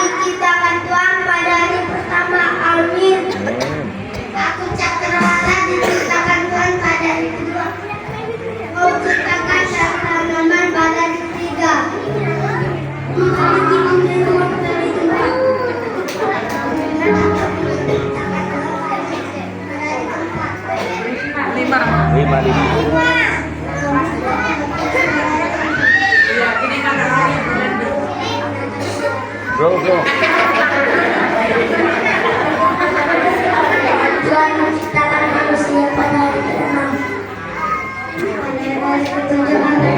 diciptakan Tuhan pada hari pertama. Amin. Aku cakrawala diciptakan Tuhan pada hari kedua. Kau ciptakan tanaman pada hari ketiga. Lima. Bro. Tuhan menciptakan manusia pada hari ke-6. Pada hari ke-7 ada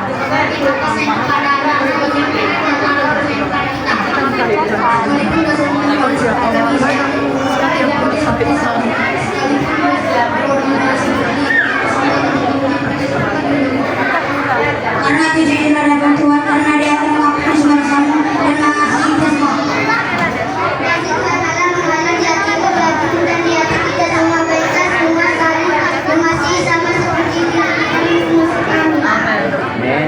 Terima kasih kepada anak-anak yang menyampaikan kepada kita. Sekalipun dosennya kalau seperti bisa, sekalipun seperti sekalipun koordinasi karena tidak ada bantuan, karena dia akan melakukan segala sama dan mengasihi kita semua. Dan Tuhan Allah mengalah di hatimu dan di hati kita semua berikan semua saling mengasihi sama seperti kami masuk kami. Amin.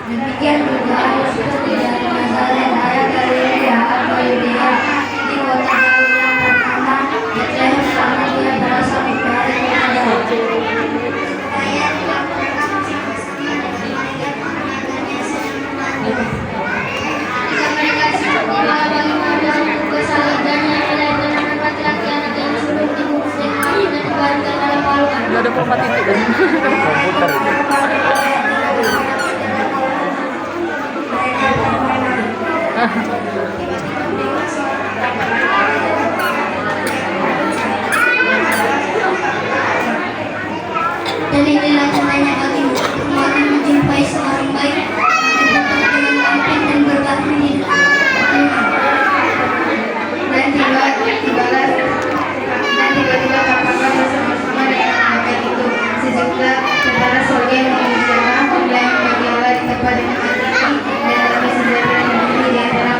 Demikian juga seperti dari Nazaret, ayah Galilea atau Yudea, di kota Daud yang pertama, Bethlehem karena dia berasal dari Daud. Supaya dilakukan bersama-sama dan memberikan penghormatannya sepenuhnya. Jika mereka sekolah bagaimana tugas salibnya adalah dengan laki-laki anak yang sudah dibungkus dengan kayu dan dibaringkan dalam paluan. Nggak ada pompa titik kan? Komputer. Dan inilah tandanya bagimu, kamu akan menjumpai seorang baik dengan lampin dan berbahaya di dan tiba-tiba katakan bersama-sama dengan anak itu sejumlah saudara sorga yang mengerjakan pembelajaran bagi Allah di tempat dengan hati dan kami sejahtera yang berdiri di antara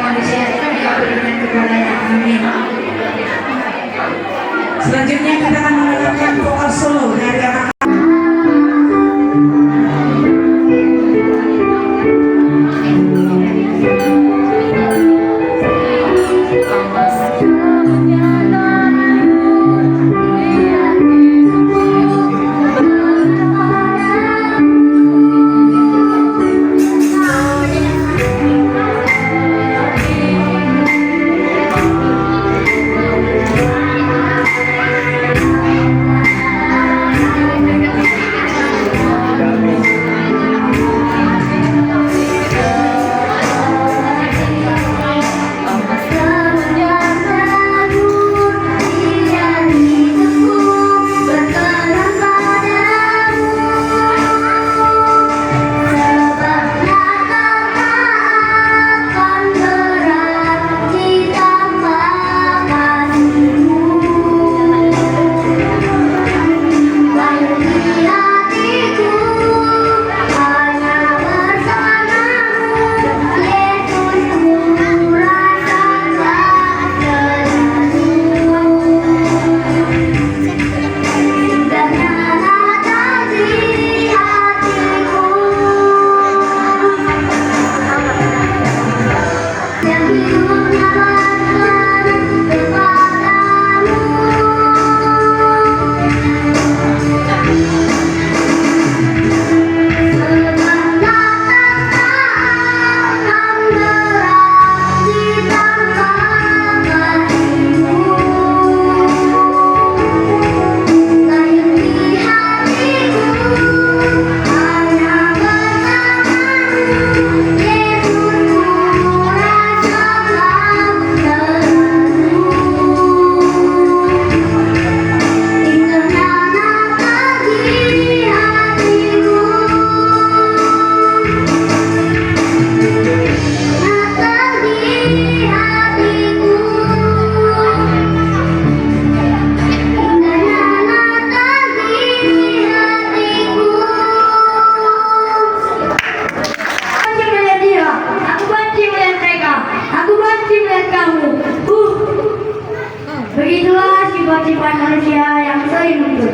Begitulah sifat-sifat manusia yang sering muncul.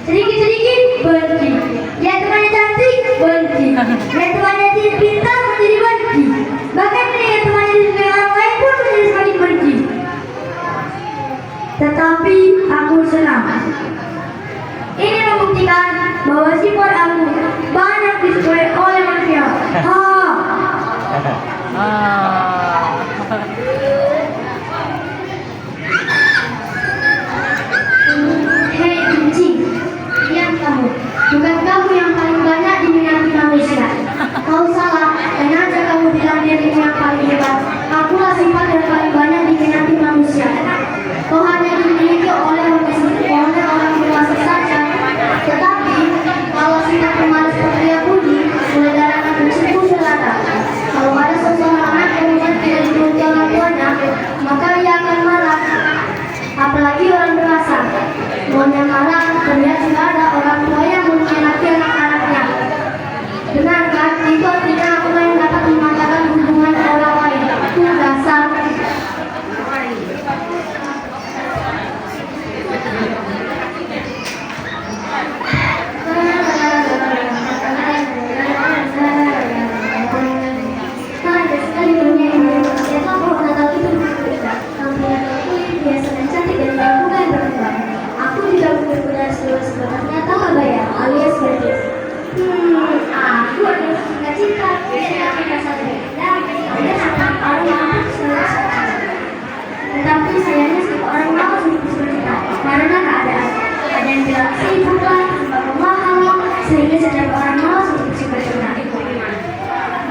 Sedikit-sedikit benci. Lihat temannya cantik, benci. Lihat temannya pintar, menjadi benci. Bahkan melihat temannya disukai orang lain pun menjadi semakin benci. Tetapi aku senang. Ini membuktikan bahwa sifat aku banyak disukai oleh manusia. Hei kucing, diam kamu. Bukan kamu yang paling banyak diminati manusia. Kau salah, sengaja kamu bilang dirimu yang paling hebat. Akulah sifat yang paling banyak diminati manusia. Kau hanya dimiliki oleh orang dewasa saja. Tetapi kalau sifat pemalas seperti Budi, mulai dari anak kecil pun selada. Kalau ada seseorang anak yang tidak diikuti orang tuanya, maka ia akan marah. Apalagi orang dewasa. Maunya marah, terlihat sudah ada orang tua yang mengkhianati anak-anaknya. Benar kan? Itu artinya aku yang dapat mematahkan hubungan orang lain. Itu dasar. Tetapi sayangnya setiap orang mau bercerita karena keadaan. Ada yang bilang sibuk lah, sembako mahal, sehingga setiap orang mau bercerita.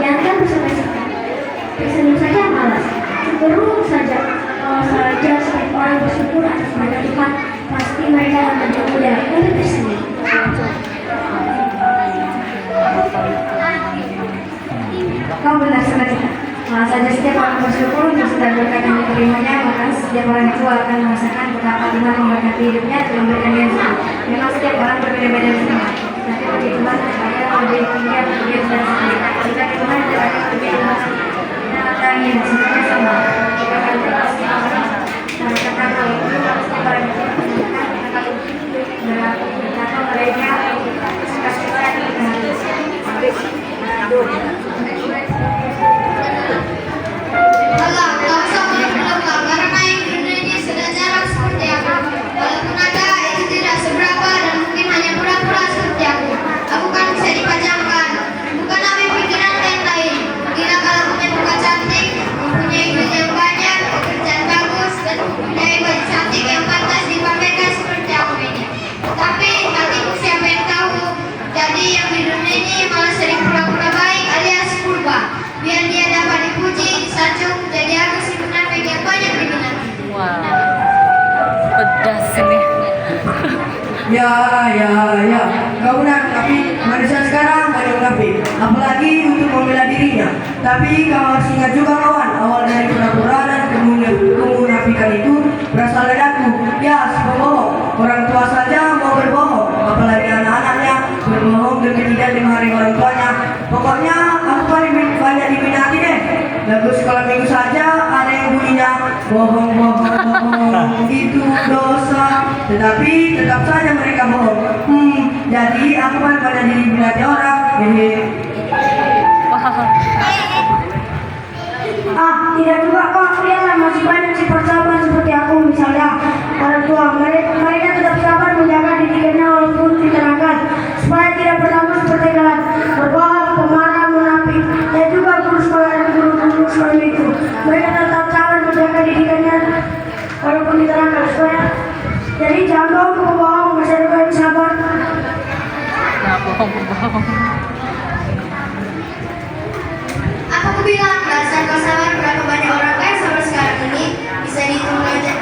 Jangan bersuka-suka, tersenyum saja malas, berurung saja. Kalau saja setiap orang bersyukur atas banyak Tuhan, pasti mereka akan mudah untuk tersenyum. Kau benar sekali. Malah saja setiap orang bersyukur untuk segala berkat yang diterimanya, maka setiap orang itu akan merasakan betapa Tuhan memberkati hidupnya dan memberikan dia semua. Memang setiap orang berbeda-beda semua. Tapi bagi Tuhan ada lebih tinggi atau lebih rendah sendiri. Jika di Tuhan ada lebih rendah sendiri. Dan maka ingin semuanya sama. Jika ada pasti orang karena kata kalau itu setiap orang itu menunjukkan berkata mereka suka-suka dengan Allah, tak usah menebak karena yang di dunia ini sudah jarang seperti aku. Walaupun ada, itu tidak seberapa dan mungkin hanya pura-pura seperti aku. Aku kan bisa dipajangkan. Bukan ambil pikiran yang lain. Bila kalau punya muka cantik, mempunyai duit yang banyak, pekerjaan bagus, dan mempunyai baju cantik yang pantas dipamerkan seperti aku ini. Tapi hatiku siapa yang tahu? Jadi yang di dunia ini malah sering pura-pura baik alias purba. Biar dia dapat dipuji, disanjung, jadi aku si munafik yang banyak diminati. Wow, pedas ini. Ya, kau benar, tapi manusia sekarang banyak munafik, apalagi untuk membela dirinya. Tapi kau harus ingat juga kawan, awal dari pura-pura dan kemunafikan itu berasal dari aku. Ya, si pembohong. Orang tua saja mau berbohong, apalagi anak-anaknya berbohong demi tidak dimarahi orang tuanya. Pokoknya aku paling banyak diminati deh. Lagu sekolah minggu saja ada yang bunyinya bohong itu dosa, tetapi tetap saja mereka bohong. Jadi aku paling banyak diminati orang. Ah, tidak juga kok. Lihatlah masih banyak sifat sabar seperti aku misalnya. Orang tua mereka tetap sabar menjaga didikannya walaupun ditenangkan supaya tidak berlaku seperti kalian berbohong, pemarah, munafik. Dan juga guru sekolah dan guru-guru sekolah itu. Mereka tetap sabar menjaga didikannya walaupun ditenangkan supaya. Jadi jangan bohong, masyarakat yang sabar. Nah, bohong. Aku bilang, dasar kau sabar, berapa banyak orang kaya sabar sekarang ini bisa dihitung aja.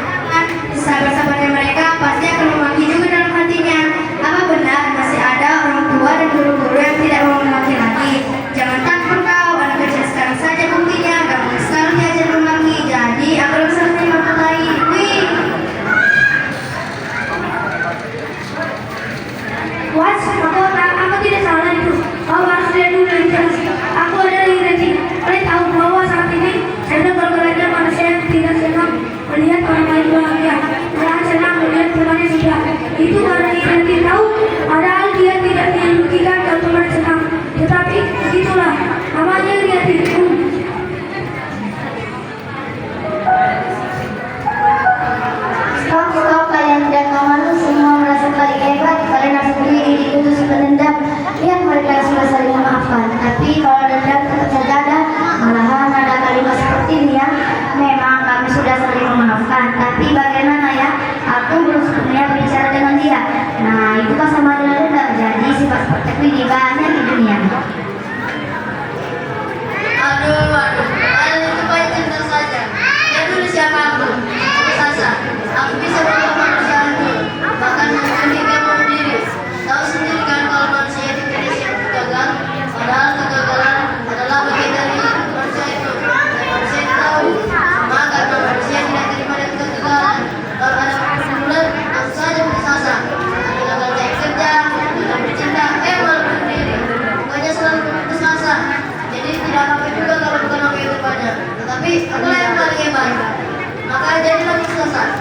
Sabar-sabarnya mereka pasti akan memaki juga dalam hatinya. Apa benar masih ada orang tua dan guru-guru yang tidak mau memaki lagi? Jangan takut kau, anak kecil sekarang saja buktinya gampang sekali diajar memaki. Jadi aku bisa menerima mulai. Wih. Was, aku tidak salah itu. Kau harus lihat dulu yang jelas. Aku adalah Ireti. Kalian tahu bahwa saat ini saya bergerak manusia yang tidak senang melihat orang lain bahagia. Malahan senang melihat temannya sudah. Itu karena Ireti tahu, padahal dia tidak dirugikan kalau teman senang. Tetapi itulah namanya Ireti. Stop, kalian tidak tahu malu, semua merasa paling hebat. Kalian harus berdiri dikutus pendendam. Lihat mereka yang sudah saling memaafkan. Tapi kalau dendam tetap saja ada, malahan ada kalimat seperti ini ya. Memang kami sudah saling memaafkan, tapi bagaimana ya? Aku belum sepenuhnya berbicara dengan dia. Nah, itu kan sama dengan dendam. Jadi sifat seperti ini banyak di dunia. Aduh, kalian itu banyak cerita saja. Ya dulu siapa aku? Aku Sasa. Aku bisa berubah manusia itu. Bahkan hingga bunuh diri. Tahu sendiri kan kalau manusia itu tidak siap gagal. Padahal kegagalan adalah bagian dari manusia itu. Dan manusia itu tahu. Cuma karena manusia tidak terima dengan kegagalan. Kalau ada pergumulan, langsung saja bersasa. Ada gagal cari kerja, gagal bercinta, malah bunuh diri. Pokoknya selalu berputus asa. Jadi tidak apa-apa juga kalau bukan aku yang terbanyak. Tetapi akulah yang paling hebat. Maka jadilah sukses.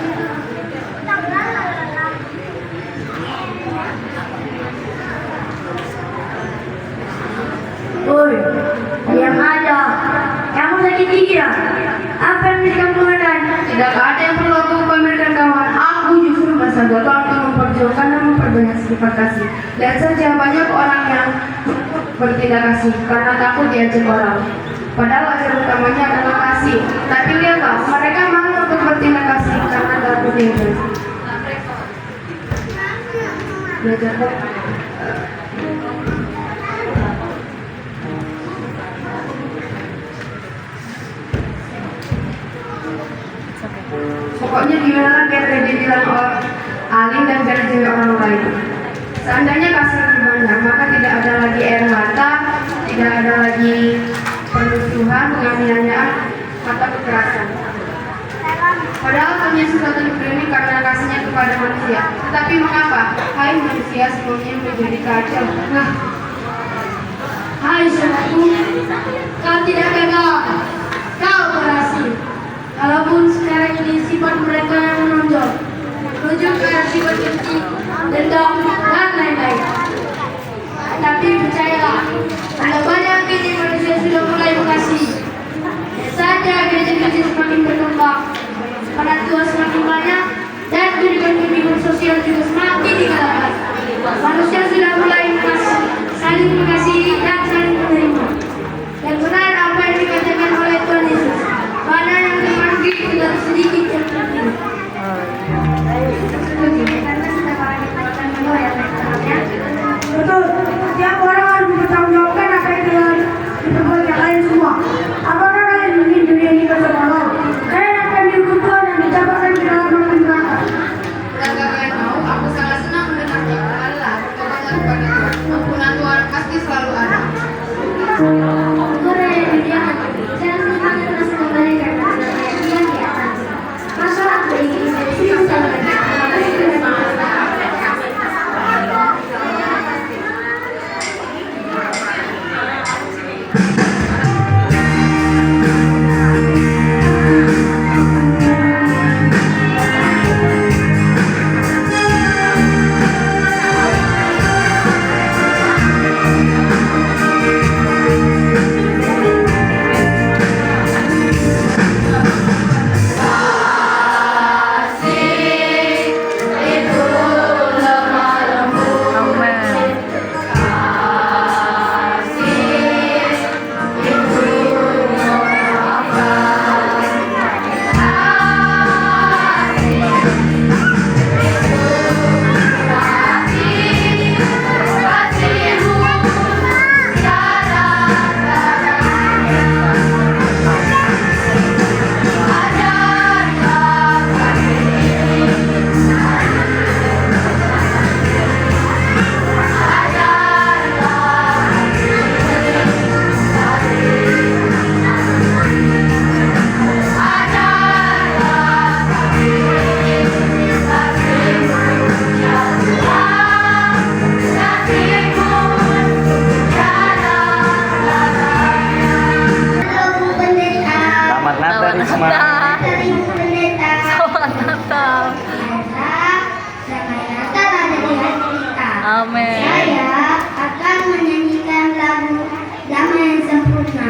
Woi, diam aja. Kamu sakit gigi ya? Apa yang bisa kamu lakukan? Tidak ada yang perlu aku pamerkan kawan. Aku justru merasa gagal untuk memperjuangkan dan memperbanyak sifat kasih. Lihat saja banyak orang yang bertindak kasih karena takut diajak orang. Padahal ajar utamanya adalah kasih. Tapi lihatlah, mereka malu untuk bertindak kasih karena takut diajak. Belajar pokoknya gimana biar jadi bilang alim dan biar jadi orang lain. Seandainya kasih lebih banyak, maka tidak ada lagi air mata, tidak ada lagi permusuhan, penganiayaan, atau kekerasan. Padahal hanya sesuatu ini karena kasihnya kepada manusia. Tetapi mengapa? Hai manusia, semuanya menjadi kacau. Nah, Hai saudaraku, kau tidak gagal. Kau berhasil. Walaupun sekarang ini sifat mereka yang menonjol, menuju ke sifat benci, dendam, dan lain-lain. Tapi percayalah, ada banyak ini manusia sudah mulai mengasihi. Saja gereja-gereja semakin berkembang, para tua semakin banyak, dan bimbingan sosial juga semakin digalakkan. Manusia sudah mulai mengasihi, saling mengasihi dan saling menerima. Dan benar apa yang dikatakan oleh Tuhan Yesus, mana yang terpanggil tidak sedikit yang terpilih. Karena sudah para dikatakan bahwa Natal. Teribu pendeta. Selamat Natal. Harap damai Natal ada di hati kita. Amin. Saya akan menyanyikan lagu Damai yang Sempurna.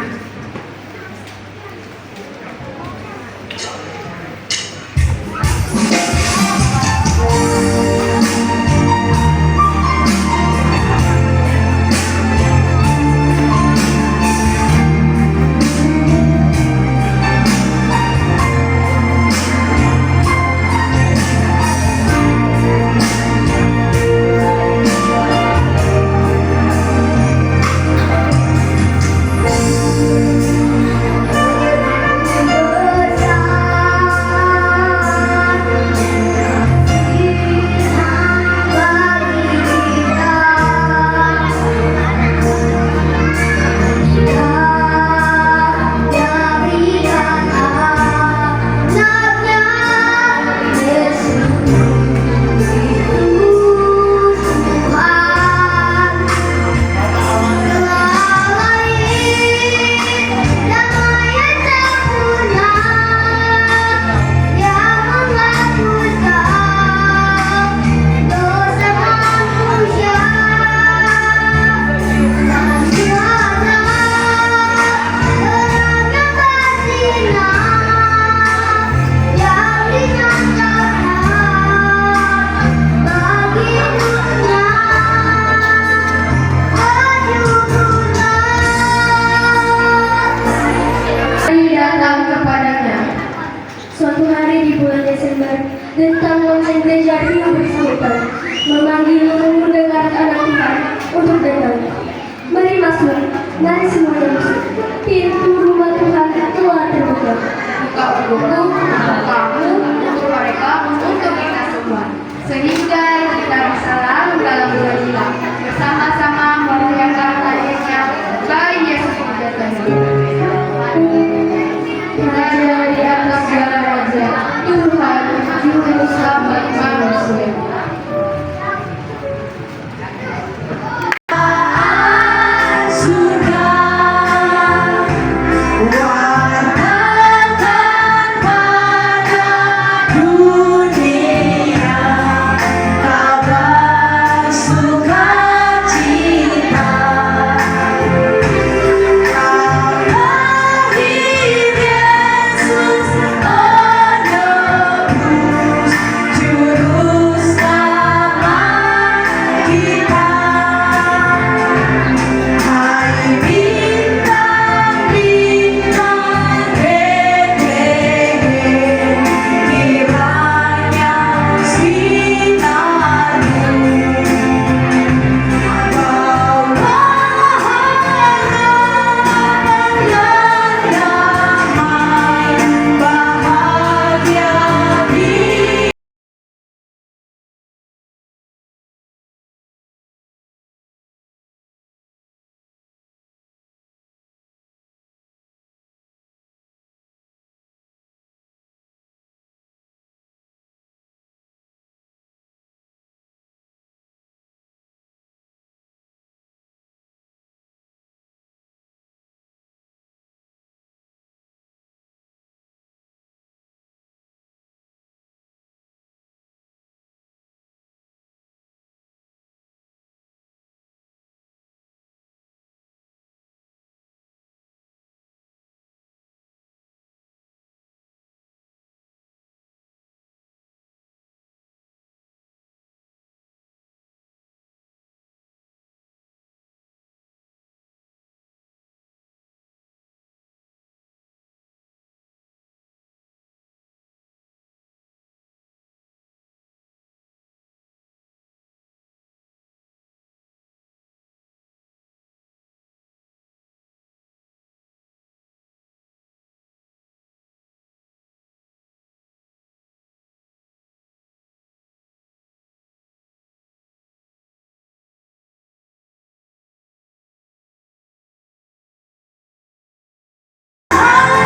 Suatu hari di bulan Desember, tentang lonceng gereja Rio bersahutan, memanggil mendengar anak Tuhan untuk datang. Mari masuk, mari semuanya masuk. Pintu rumah Tuhan telah terbuka. Buka,